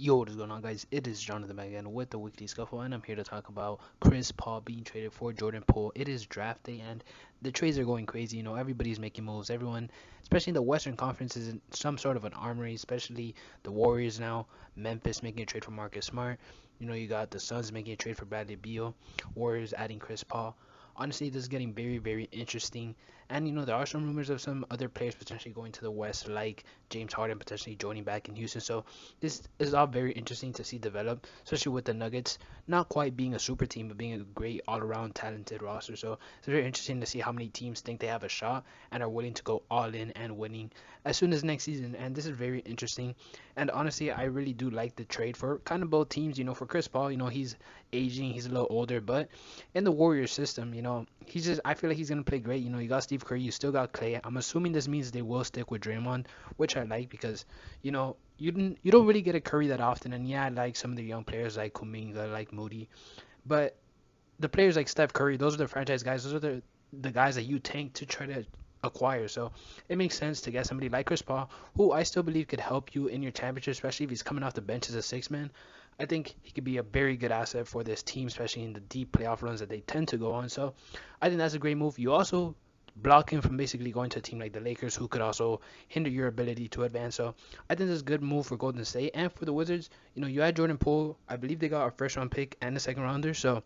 Yo, what is going on, guys? It is Jonathan back again with the Weekly Scuffle, and I'm here to talk about Chris Paul being traded for Jordan Poole. It is draft day, and the trades are going crazy. Everybody's making moves. Everyone, especially in the Western Conference, is in some sort of an armory, especially the Warriors now. Memphis making a trade for Marcus Smart. You got the Suns making a trade for Bradley Beal. Warriors adding Chris Paul. Honestly, this is getting very, very interesting. And there are some rumors of some other players potentially going to the West, like James Harden potentially joining back in Houston. So this is all very interesting to see develop, especially with the Nuggets not quite being a super team, but being a great all-around talented roster. So it's very interesting to see how many teams think they have a shot and are willing to go all in and winning as soon as next season. And this is very interesting. And honestly, I really do like the trade for kind of both teams. For Chris Paul, he's aging, he's a little older, but in the Warriors system, he's just I feel like he's gonna play great. You got Steve Curry, you still got Clay. I'm assuming this means they will stick with Draymond, which I like because you don't really get a Curry that often. And yeah, I like some of the young players like Kuminga, like Moody, but the players like Steph Curry, those are the franchise guys. Those are the guys that you tank to try to acquire. So it makes sense to get somebody like Chris Paul, who I still believe could help you in your championship, especially if he's coming off the bench as a six man. I think he could be a very good asset for this team, especially in the deep playoff runs that they tend to go on. So I think that's a great move. You also block him from basically going to a team like the Lakers, who could also hinder your ability to advance. So I think this is a good move for Golden State. And for the Wizards, you add Jordan Poole. I believe they got a first round pick and a second rounder. So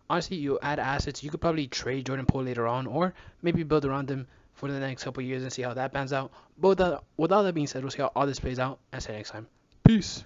honestly, you add assets. You could probably trade Jordan Poole later on, or maybe build around him for the next couple of years and see how that pans out. But with all that being said, we'll see how all this plays out. And see you next time. Peace.